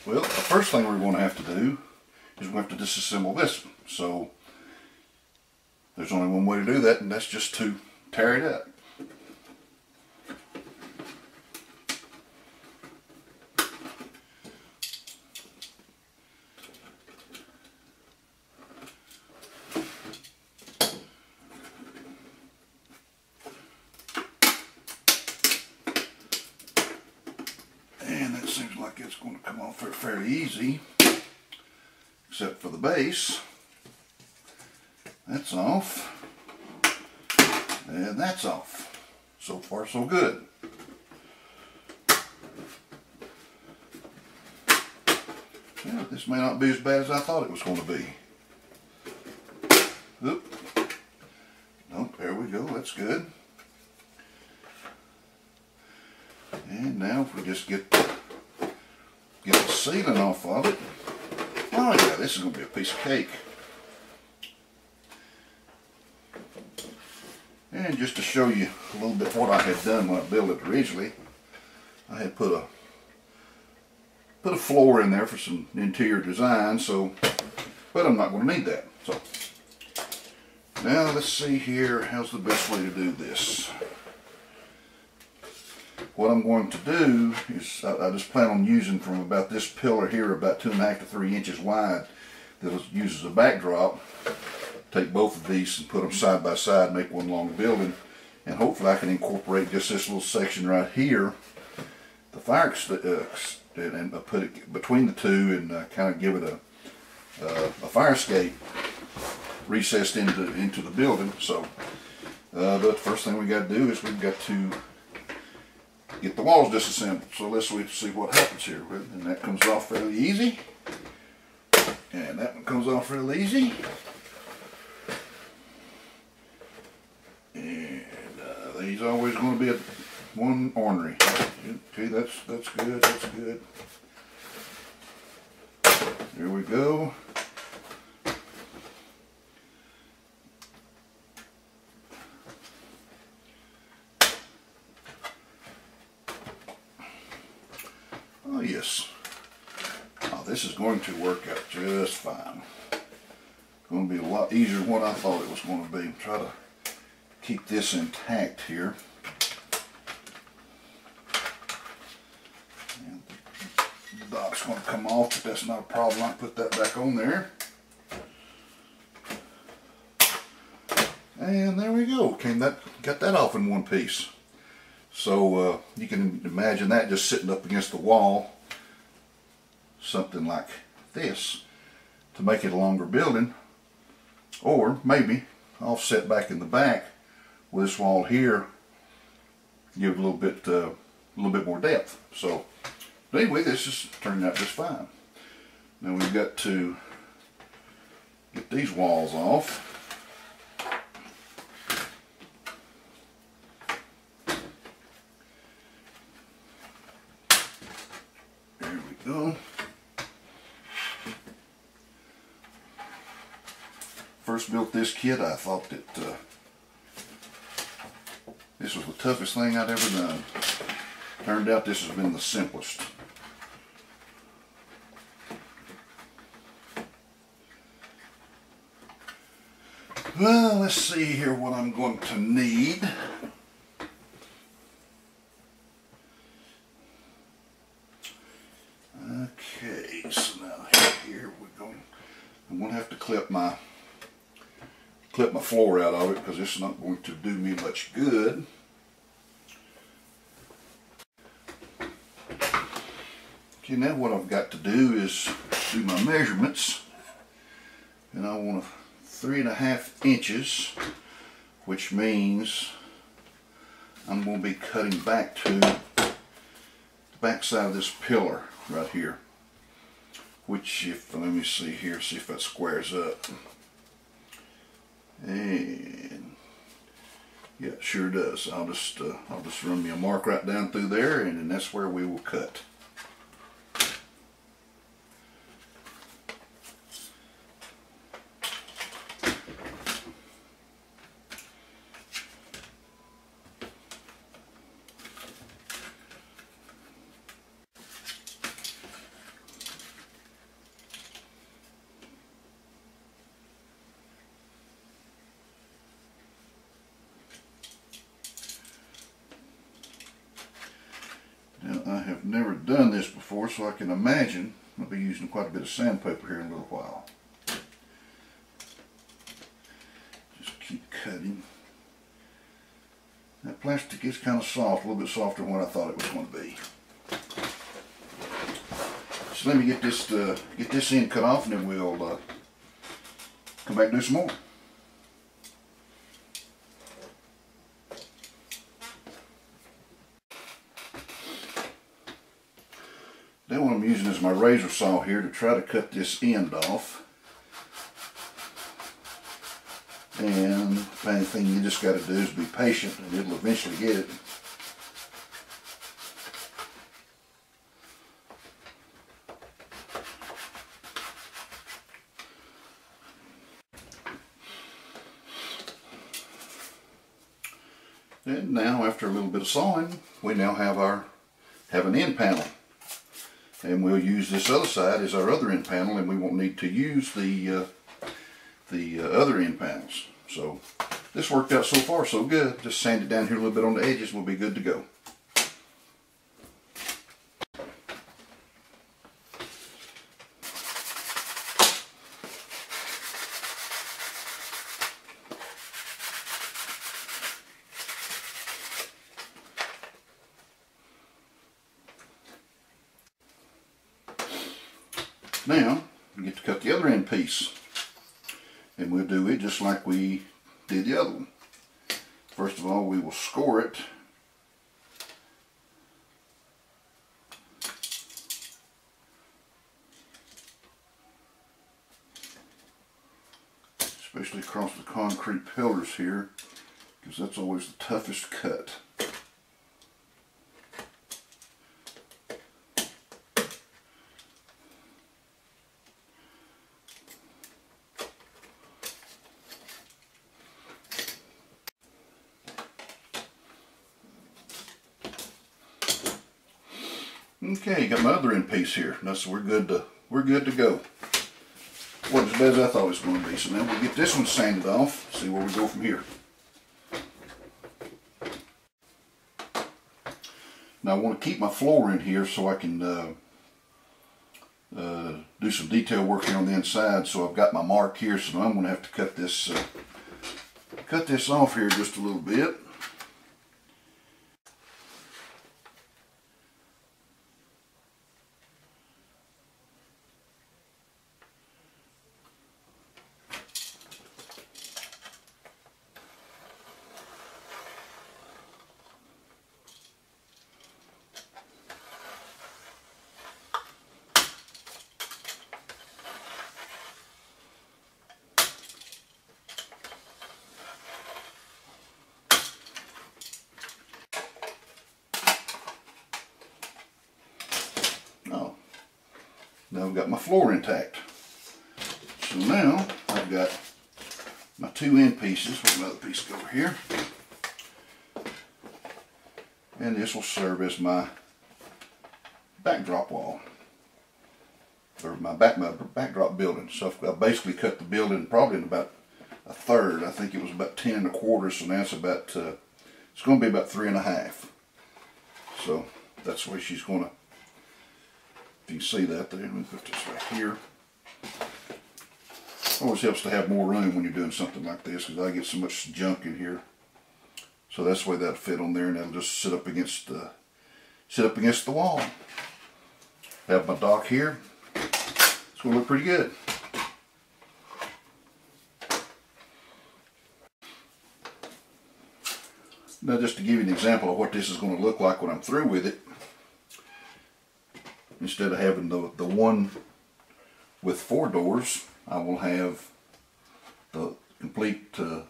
Well, the first thing we're going to have to do is we have to disassemble this one. So there's only one way to do that, and that's just to tear it up. And that seems like it's going to come off fairly easy, except for the base. That's off. And that's off. So far, so good. Yeah, this may not be as bad as I thought it was going to be. Oop. Nope, there we go. That's good. And now if we just get the sealing off of it. Oh yeah, this is going to be a piece of cake. And just to show you a little bit what I had done when I built it originally, I had put a floor in there for some interior design, but I'm not going to need that. So now let's see here, how's the best way to do this? What I'm going to do is I just plan on using from about this pillar here, about 2.5 to 3 inches wide, that'll use as a backdrop. Take both of these and put them side by side, make one long building, and hopefully I can incorporate just this little section right here, the fire and put it between the two and kind of give it a fire escape recessed into the building. So, but the first thing we got to do is we've got to get the walls disassembled. So let's see what happens here. And that comes off fairly easy, and that one comes off fairly easy. And these are always going to be one ornery. Okay, that's good. That's good. There we go. Oh yes. Oh, this is going to work out just fine. It's going to be a lot easier than what I thought it was going to be. Try to keep this intact here. And the dot's going to come off, but that's not a problem. I can put that back on there. And there we go. Got that off in one piece. So you can imagine that just sitting up against the wall, something like this, to make it a longer building, or maybe offset back in the back with this wall here, give it a little bit more depth. So anyway, this is turned out just fine. Now we've got to get these walls off. There we go. First built this kit, I thought that this was the toughest thing I'd ever done. Turned out this has been the simplest. Well, let's see here what I'm going to need. Okay, so now here we're going. I'm going to have to clip my floor out of it because it's not going to do me much good. Okay, now what I've got to do is do my measurements, and I want 3.5 inches, which means I'm going to be cutting back to the back side of this pillar right here, which let me see here, see if that squares up. And yeah, it sure does. I'll just run me a mark right down through there, and then that's where we will cut. done this before, so I can imagine I'll be using quite a bit of sandpaper here in a little while. Just keep cutting. That plastic is kind of soft, a little bit softer than what I thought it was going to be. So let me get this end cut off, and then we'll come back and do some more. Then what I'm using is my razor saw here to try to cut this end off. And the main thing you just got to do is be patient, and it'll eventually get it. And now, after a little bit of sawing, we now have an end panel. And we'll use this other side as our other end panel, and we won't need to use the other end panels. So this worked out so far so good. Just sand it down here a little bit on the edges, we'll be good to go. Now, we get to cut the other end piece, and we'll do it just like we did the other one. First of all, we will score it. Especially across the concrete pillars here, because that's always the toughest cut. Okay, got my other end piece here. So we're good to go. Wasn't as bad as I thought it was going to be. So now we'll get this one sanded off. See where we go from here. Now I want to keep my floor in here so I can do some detail work here on the inside. So I've got my mark here. So I'm going to have to cut this off here just a little bit. Now I've got my floor intact. So now I've got my two end pieces. Let another piece go over here. And this will serve as my backdrop wall. Or my backdrop building. So I've basically cut the building probably in about a third. I think it was about 10 1/4, so now it's about, it's going to be about 3 1/2. So that's where she's going to, if you can see that there, let me put this right here. Always helps to have more room when you're doing something like this, because I get so much junk in here. So that's the way that'll fit on there, and that'll just sit up against the wall. Have my dock here. It's going to look pretty good. Now, just to give you an example of what this is going to look like when I'm through with it, instead of having the one with 4 doors, I will have the complete a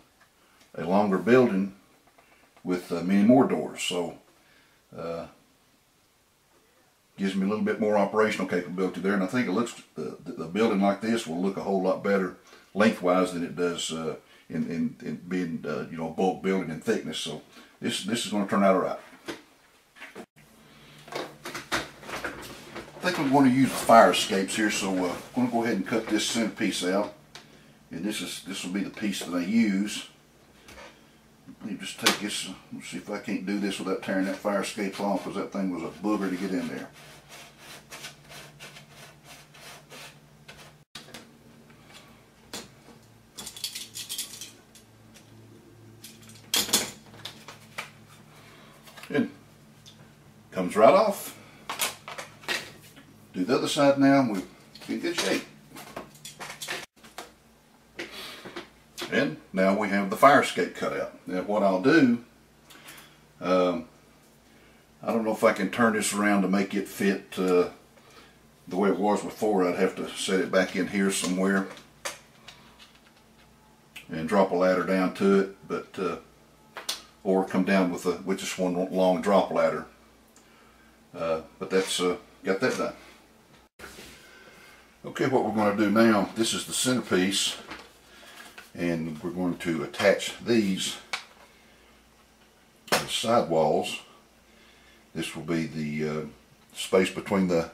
longer building with many more doors. So gives me a little bit more operational capability there, and I think it looks the building like this will look a whole lot better lengthwise than it does in being you know, bulk building in thickness. So this is going to turn out all right. I think I'm going to use the fire escapes here, so I'm going to go ahead and cut this center piece out, and this will be the piece that I use. Let me just take this. Let's see if I can't do this without tearing that fire escape off, because that thing was a booger to get in there. Comes right off. Do the other side now and we'll be in good shape. And now we have the fire escape cut out. Now what I'll do, I don't know if I can turn this around to make it fit the way it was before. I'd have to set it back in here somewhere and drop a ladder down to it, but or come down with just one long drop ladder. But that's got that done. Okay, what we're going to do now, this is the centerpiece, and we're going to attach these to the side walls. This will be the space between the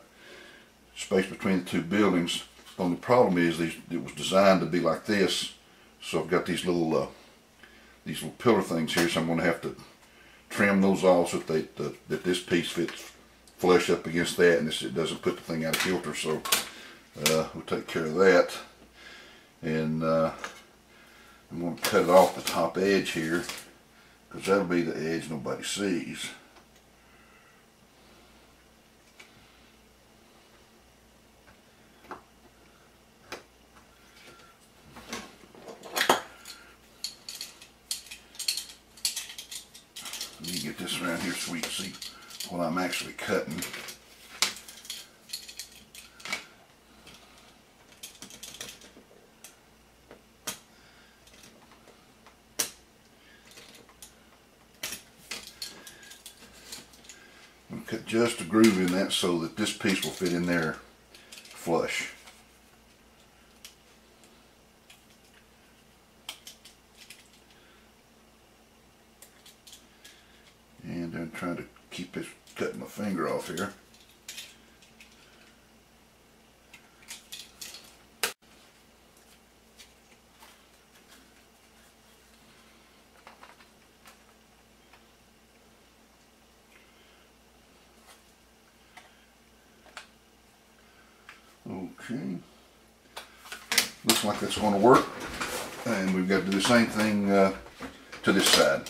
two buildings. The only problem is it was designed to be like this, so I've got these little pillar things here, so I'm going to have to trim those off so that this piece fits flush up against that, and it doesn't put the thing out of kilter. So we'll take care of that, and I'm going to cut it off the top edge here, because that'll be the edge nobody sees. Let me get this around here so we can see what I'm actually cutting. I'm going to cut just a groove in that so that this piece will fit in there flush. And I'm trying to keep this cutting my finger off here. Okay, looks like that's going to work, and we've got to do the same thing to this side.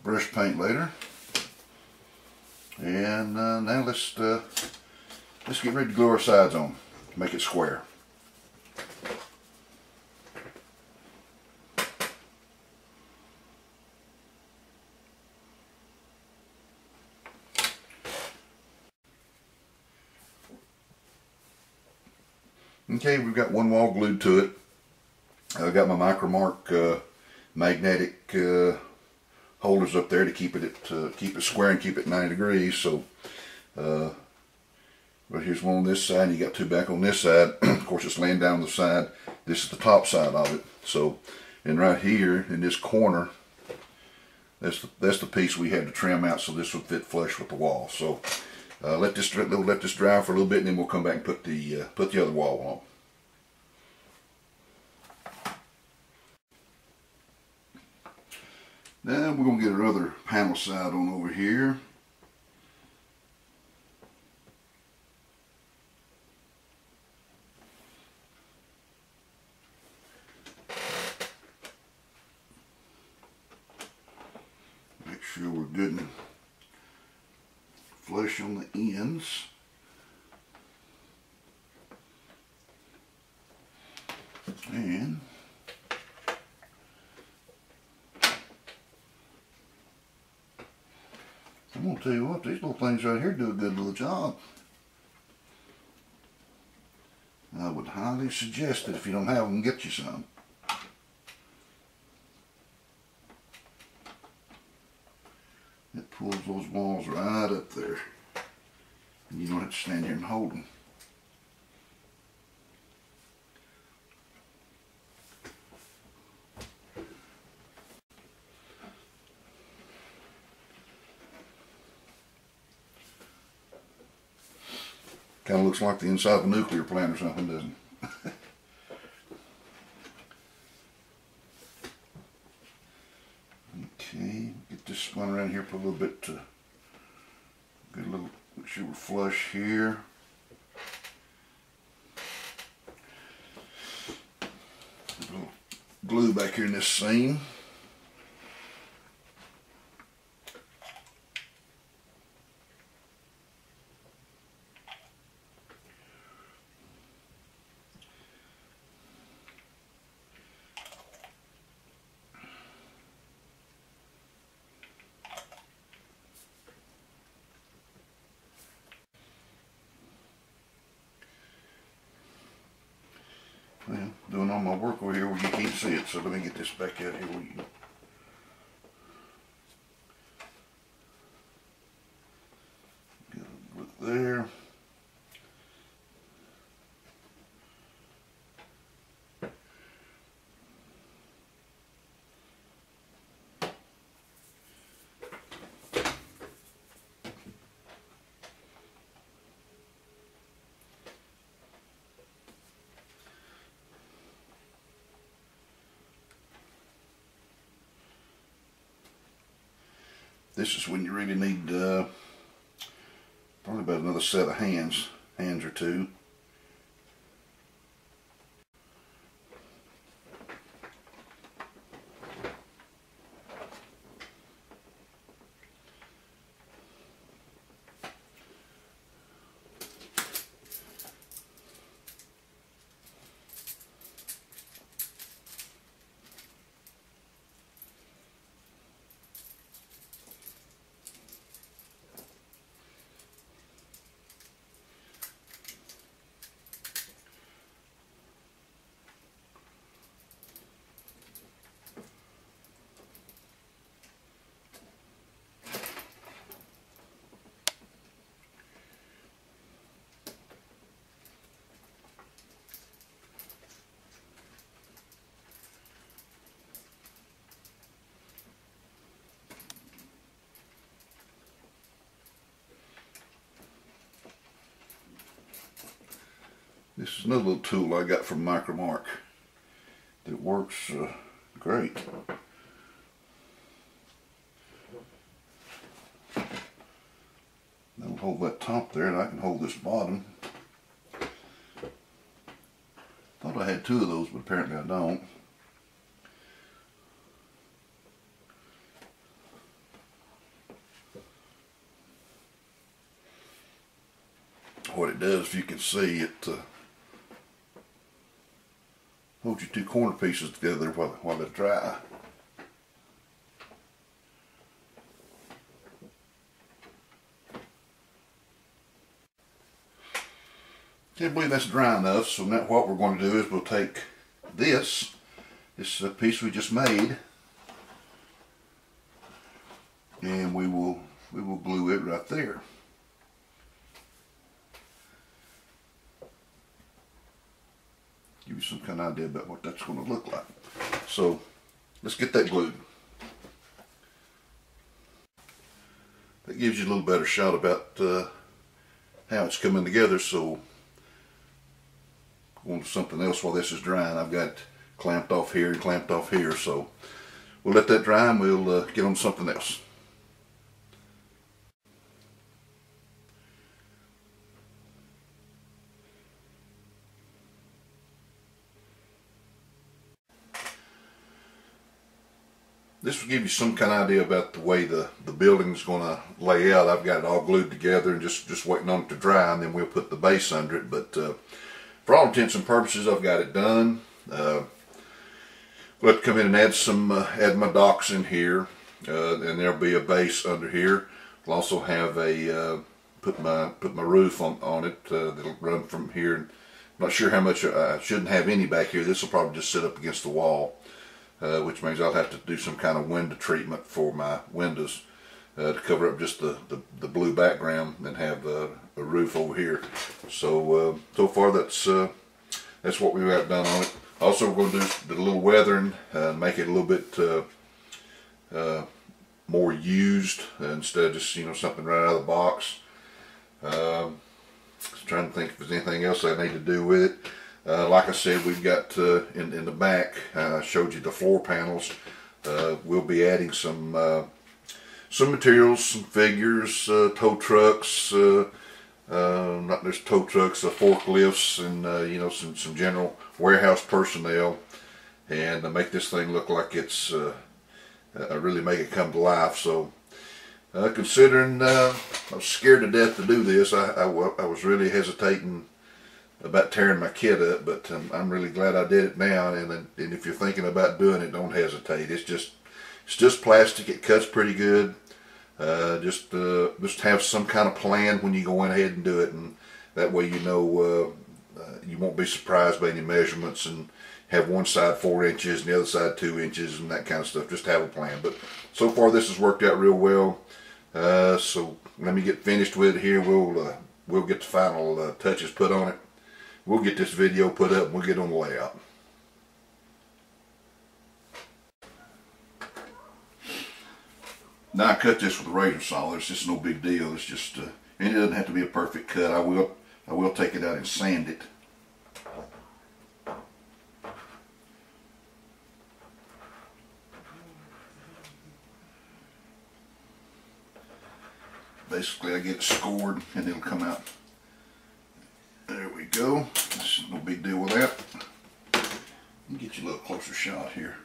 Brush paint later, and now let's get ready to glue our sides on, make it square. Okay, we've got one wall glued to it. I've got my Micromark magnetic holders up there to keep it square and keep it 90 degrees. So, but here's one on this side, and you got two back on this side. Of course, it's laying down the side. This is the top side of it. So, and right here in this corner, that's the piece we had to trim out so this would fit flush with the wall. So, let this dry for a little bit, and then we'll come back and put the other wall on. Now we're going to get our other panel side on over here. Make sure we're good and flush on the ends. And I'm going to tell you what, these little things right here do a good little job. I would highly suggest that if you don't have them, get you some. It pulls those walls right up there, and you don't have to stand here and hold them. Kind of looks like the inside of a nuclear plant or something, doesn't it? Okay, get this spun around here for a little bit to get a little, make sure we're flush here. glue back here in this seam. Well, doing all my work over here where you can't see it, so let me get this back out here where you can. Get a look there. This is when you really need probably about another set of hands or two. This is another little tool I got from Micromark that works great. That'll hold that top there, and I can hold this bottom. Thought I had two of those, but apparently I don't. What it does, if you can see it, hold your two corner pieces together while they're dry. Can't believe that's dry enough, so now what we're going to do is we'll take this piece we just made, and we will glue it right there. Give you some kind of idea about what that's going to look like. So let's get that glued. That gives you a little better shot about how it's coming together. So going to something else while this is drying. I've got it clamped off here and clamped off here. So we'll let that dry and we'll get on something else. This will give you some kind of idea about the way the building's going to lay out. I've got it all glued together and just waiting on it to dry, and then we'll put the base under it. But for all intents and purposes, I've got it done. We'll have to come in and add my docks in here, and there'll be a base under here. We'll also have put my roof on it. That'll run from here. I'm not sure how much. I shouldn't have any back here. This will probably just sit up against the wall. Which means I'll have to do some kind of window treatment for my windows to cover up just the blue background and have a roof over here. So so far that's what we've got done on it. Also, we're going to do a little weathering, make it a little bit more used instead of just something right out of the box. Just trying to think if there's anything else I need to do with it. Like I said, we've got in the back, I showed you the floor panels. We'll be adding some materials, some figures, tow trucks, not just tow trucks, forklifts, and some general warehouse personnel. and make this thing look like it's really make it come to life. So considering I was scared to death to do this, I was really hesitating about tearing my kit up, but I'm really glad I did it now. And if you're thinking about doing it, don't hesitate. It's just plastic. It cuts pretty good. Just have some kind of plan when you go in ahead and do it, and that way you know you won't be surprised by any measurements and have one side 4 inches and the other side 2 inches and that kind of stuff. Just have a plan. But so far this has worked out real well. So let me get finished with it here. We'll get the final touches put on it. We'll get this video put up and we'll get on the layout. Now I cut this with a razor saw. It's just no big deal. It's just and it doesn't have to be a perfect cut. I will take it out and sand it. Basically I get it scored and it'll come out. There we go. There's no big deal with that. Let me get you a little closer shot here.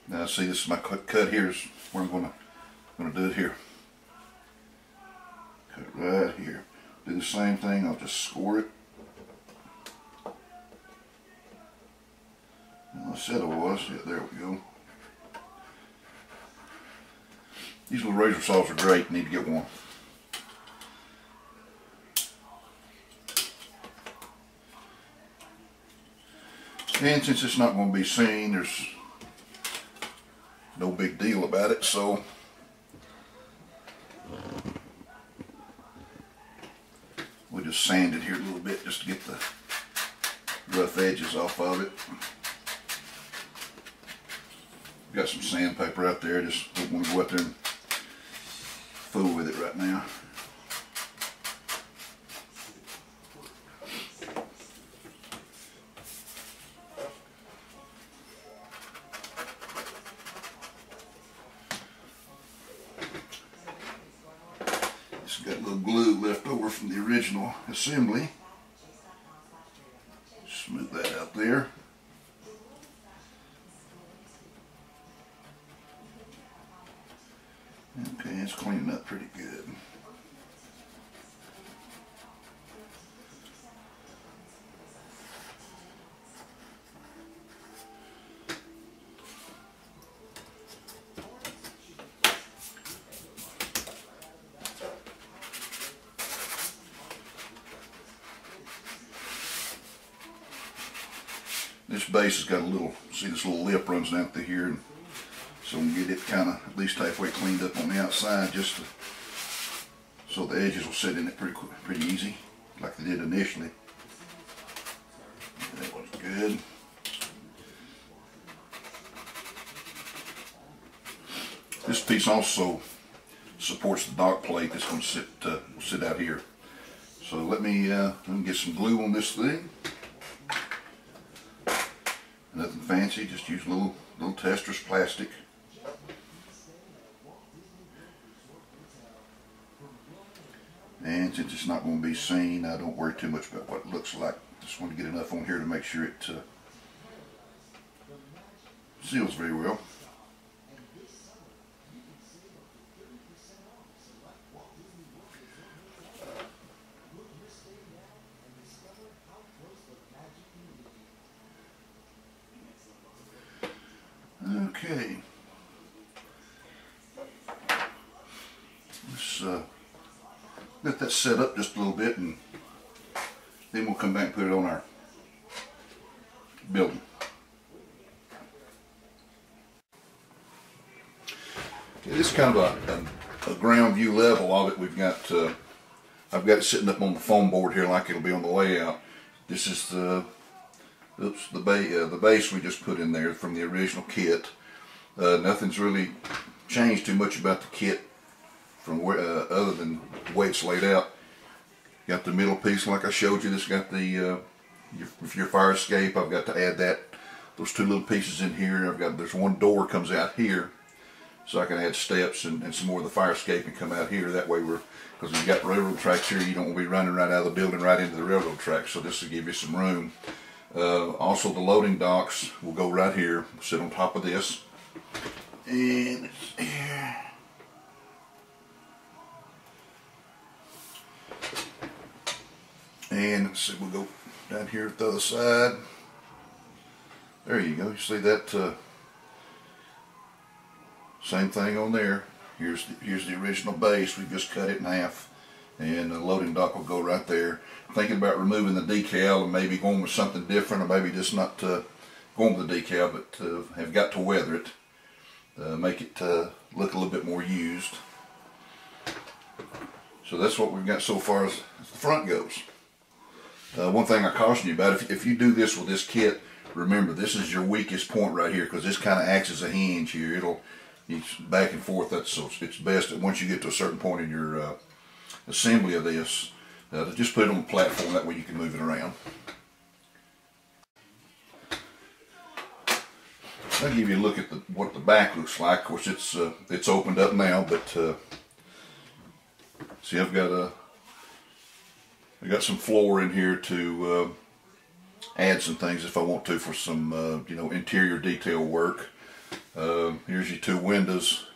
Now see, this is my cut here. Is where I'm gonna do it here. Cut right here. Do the same thing. I'll just score it. Well, I said it was. Yeah, there we go. These little razor saws are great. Need to get one. And since it's not going to be seen, there's no big deal about it. So we'll just sand it here a little bit just to get the rough edges off of it. Got some sandpaper out there. Just don't want to go out there and fool with it right now. It's got a little glue left over from the original assembly. Smooth that out there. Okay, it's cleaning up pretty good. This base has got a little, see this little lip runs down through here, and so we can get it kind of at least halfway cleaned up on the outside, just so the edges will sit in it pretty easy, like they did initially. That was good. This piece also supports the dock plate that's going to sit out here. So let me get some glue on this thing. Nothing fancy, just use little Testra's plastic. And since it's not going to be seen, I don't worry too much about what it looks like. Just want to get enough on here to make sure it seals very well. Okay. Let's let that set up just a little bit, and then we'll come back and put it on our building. Okay, this is kind of a ground view level of it. We've got I've got it sitting up on the foam board here like it'll be on the layout. This is the base we just put in there from the original kit. Nothing's really changed too much about the kit from where, other than the way it's laid out. Got the middle piece like I showed you. This got the your fire escape. I've got to add those two little pieces in here. There's one door comes out here so I can add steps and some more of the fire escape and come out here. That way because you've got railroad tracks here, you don't want to be running right out of the building right into the railroad tracks, so this will give you some room. Also the loading docks will go right here, sit on top of this. And here. And let's see, we'll go down here at the other side. There you go. You see that? Same thing on there. Here's the original base. We just cut it in half, and the loading dock will go right there. Thinking about removing the decal and maybe going with something different, or maybe just not going with the decal, but have got to weather it, make it look a little bit more used. So that's what we've got so far as the front goes. One thing I caution you about, if you do this with this kit, remember this is your weakest point right here, because this kind of acts as a hinge here. It's back and forth. So it's best that once you get to a certain point in your assembly of this, to just put it on the platform. That way you can move it around. I'll give you a look at what the back looks like. Of course, it's opened up now, but see, I've got some floor in here to add some things if I want to for some interior detail work. Here's your two windows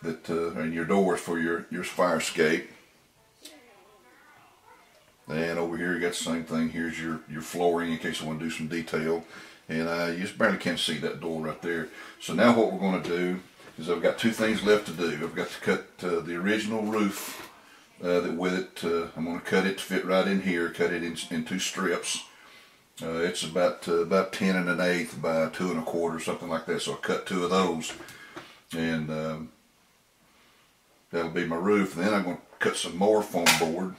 and your doors for your fire escape. And over here you got the same thing. Here's your flooring in case I want to do some detail. And you just barely can't see that door right there. So now what we're going to do is I've got two things left to do. I've got to cut the original roof with it. I'm going to cut it to fit right in here. Cut it in two strips. It's about 10 1/8 by 2 1/4, something like that. So I cut two of those, and that'll be my roof. And then I'm going to cut some more foam board.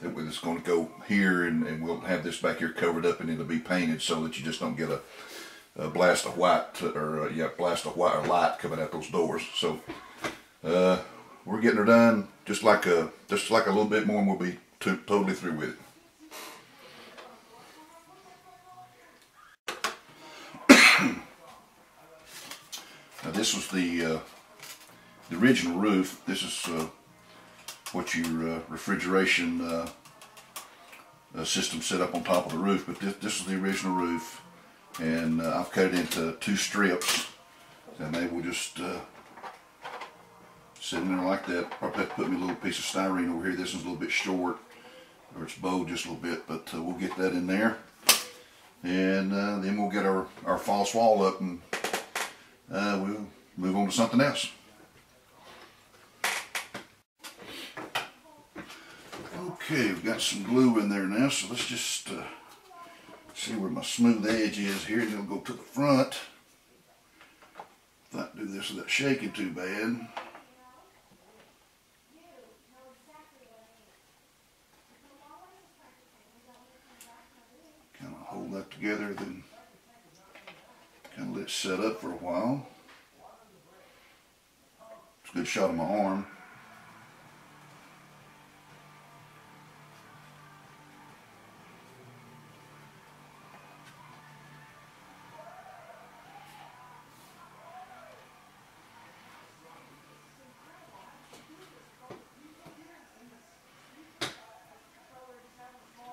It's going to go here, and we'll have this back here covered up, and it'll be painted so that you just don't get a blast of white or light coming out those doors. So we're getting her done just like a little bit more, and we'll be totally through with it. Now this was the original roof. This is what your refrigeration system set up on top of the roof, but this is the original roof, and I've cut it into two strips, and they will just sit in there like that. Probably have to put me a little piece of styrene over here. This one's a little bit short, or it's bowed just a little bit, but we'll get that in there, and then we'll get our false wall up, and we'll move on to something else. Okay, we've got some glue in there now, so let's just see where my smooth edge is here, and it'll go to the front. Not do this without shaking too bad. Kind of hold that together, then kind of let it set up for a while. It's a good shot of my arm.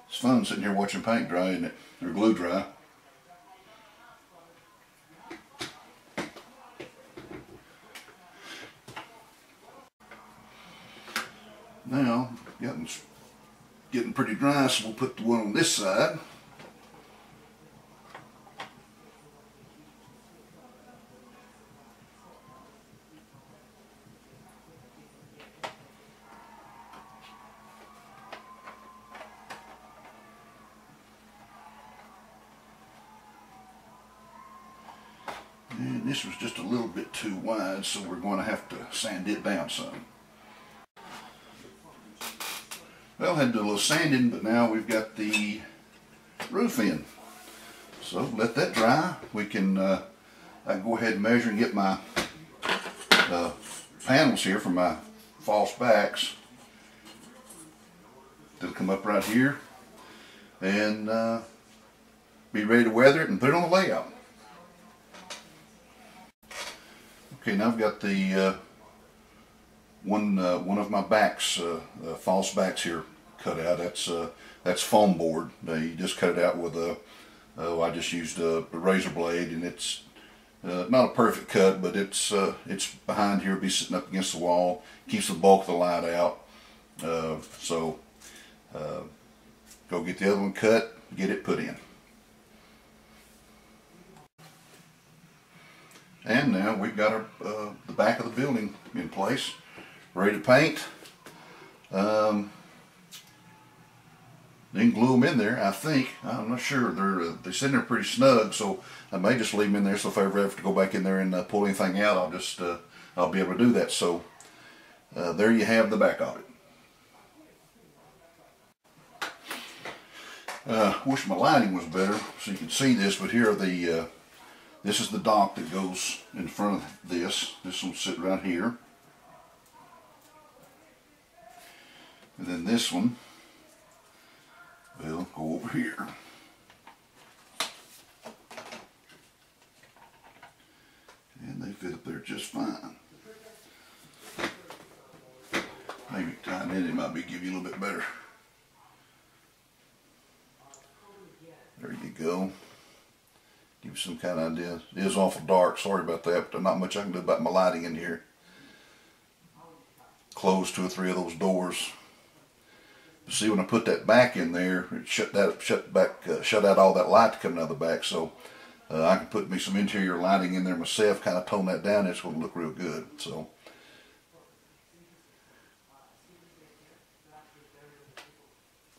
It's fun sitting here watching paint dry, isn't it? Or glue dry. Now, getting pretty dry, so we'll put the one on this side. And this was just a little bit too wide, so we're going to have to sand it down some. Well, had to do a little sanding, but now we've got the roof in. So let that dry. We can I can go ahead and measure and get my panels here for my false backs. They'll come up right here, and be ready to weather it and put it on the layout. Okay, now I've got the one of my backs, false backs here cut out. That's foam board. You just cut it out with I just used a razor blade, and it's not a perfect cut, but it's behind here, be sitting up against the wall, keeps the bulk of the light out. Go get the other one cut, get it put in. And now we've got our, the back of the building in place, ready to paint. They can glue them in there, I think. I'm not sure. They're sitting there pretty snug, so I may just leave them in there. So if I ever have to go back in there and pull anything out, I'll be able to do that. So there you have the back of it. Wish my lighting was better so you can see this, but here are the this is the dock that goes in front of this. This will sit right here. And then this one will go over here. And they fit up there just fine. Maybe tying in it might be give you a little bit better. There you go. Give you some kind of idea. It is awful dark, sorry about that, but there's not much I can do about my lighting in here. Close 2 or 3 of those doors. But see, when I put that back in there, it shut out all that light coming out of the back, so I can put me some interior lighting in there myself, kind of tone that down. It's going to look real good. So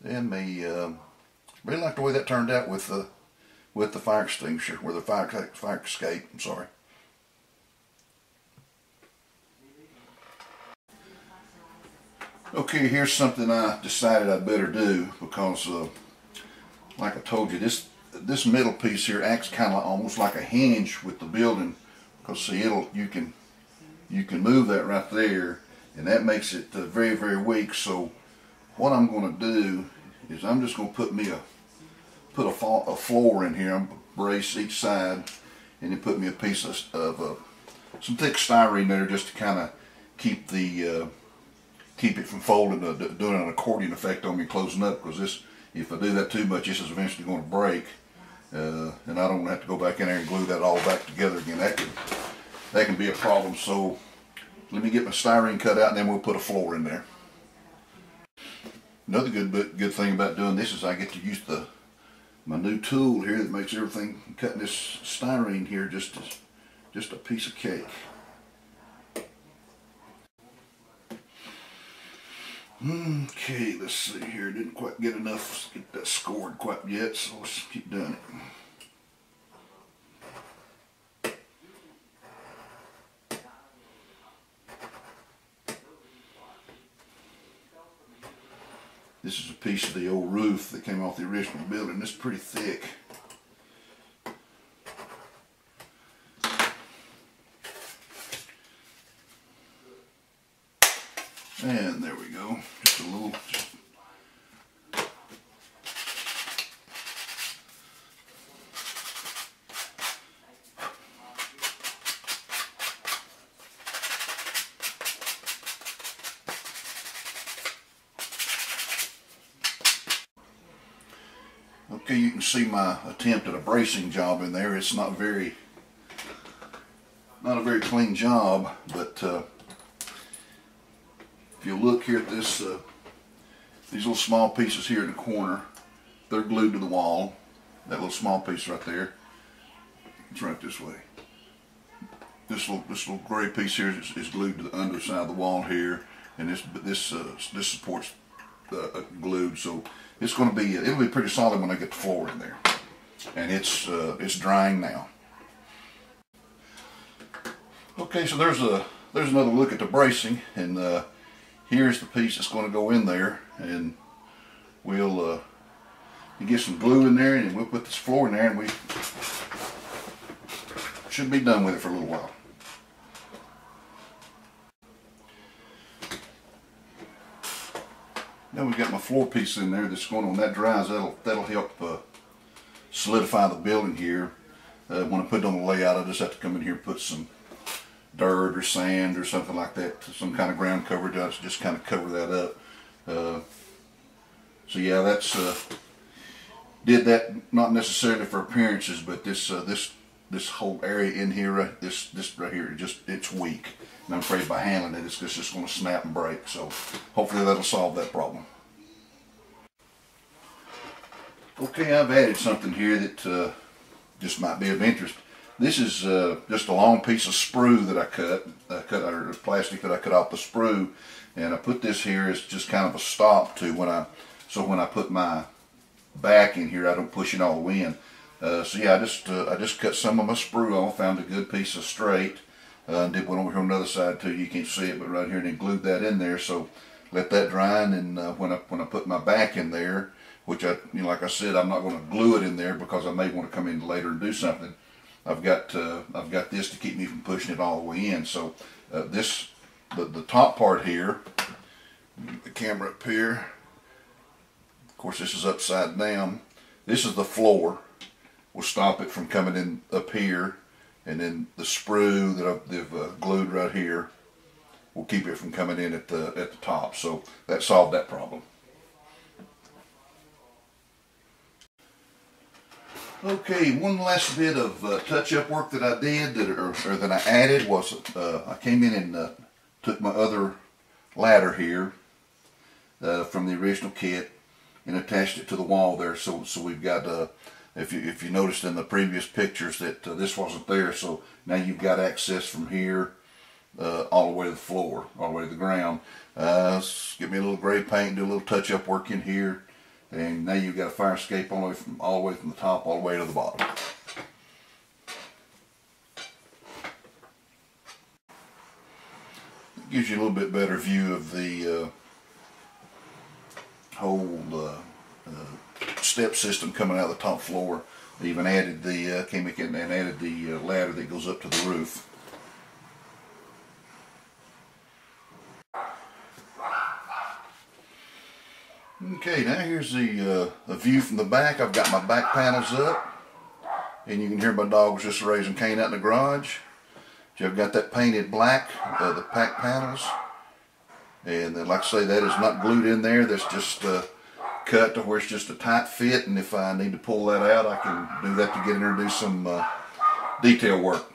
and really like the way that turned out with the fire extinguisher, or the fire escape, I'm sorry. Okay, here's something I decided I better do, because like I told you, this middle piece here acts kind of almost like a hinge with the building, because see, you can move that right there, and that makes it very, very weak. So what I'm going to do is I'm just going to put a floor in here. I'm going to brace each side, and then put me a piece of some thick styrene there, just to kind of keep it from folding, doing an accordion effect on me closing up. Because if I do that too much, this is eventually going to break, and I don't have to go back in there and glue that all back together again. That can be a problem. So let me get my styrene cut out, and then we'll put a floor in there. Another good thing about doing this is I get to use my new tool here that makes everything, cutting this styrene here, just a piece of cake. Okay, let's see here. Didn't quite get enough to get that scored quite yet, so let's keep doing it. This is a piece of the old roof that came off the original building. It's pretty thick. And there we go. Just a little. Okay, you can see my attempt at a bracing job in there. It's not a very clean job, but if you look here at this, these little small pieces here in the corner, they're glued to the wall. That little small piece right there, it's right this way. This little gray piece here is glued to the underside of the wall here, and this supports glued. So it'll be pretty solid when I get the floor in there, and it's drying now. Okay, so there's another look at the bracing, and here's the piece that's going to go in there, and we'll get some glue in there, and we'll put this floor in there, and we should be done with it for a little while. Now we've got my floor piece in there that's going on. That dries, that'll help solidify the building here. When I put it on the layout, I just have to come in here and put some dirt or sand or something like that, some kind of ground cover, just kind of cover that up. So yeah, that's did that not necessarily for appearances, but this whole area in here, this right here, it's weak, and I'm afraid by handling it, it's just going to snap and break. So hopefully that'll solve that problem. Okay, I've added something here that just might be of interest. This is just a long piece of sprue that I cut or plastic that I cut off the sprue, and I put this here as just kind of a stop to when I put my back in here, I don't push it all the way in. So yeah, I just cut some of my sprue off, found a good piece of straight, did one over here on the other side too. You can't see it, but right here, and then glued that in there. So let that dry, and when I put my back in there, which like I said, I'm not going to glue it in there because I may want to come in later and do something. I've got this to keep me from pushing it all the way in. So the top part here, the camera up here. Of course, this is upside down. This is the floor. We'll stop it from coming in up here, and then the sprue that they've glued right here will keep it from coming in at the top. So that solved that problem. Okay, one last bit of touch-up work that I did, that I added, was I came in and took my other ladder here from the original kit and attached it to the wall there. So we've got, if you noticed in the previous pictures that this wasn't there, so now you've got access from here all the way to the floor, all the way to the ground. Give me a little gray paint, do a little touch-up work in here. And now you've got a fire escape all the way from the top all the way to the bottom. It gives you a little bit better view of the whole step system coming out of the top floor. They even added came in and added the ladder that goes up to the roof. Okay, now here's a view from the back. I've got my back panels up, and you can hear my dogs just raising Cain out in the garage. So I've got that painted black, the back panels, and then, like I say, that is not glued in there. That's just cut to where it's just a tight fit, and if I need to pull that out, I can do that to get in there and do some detail work.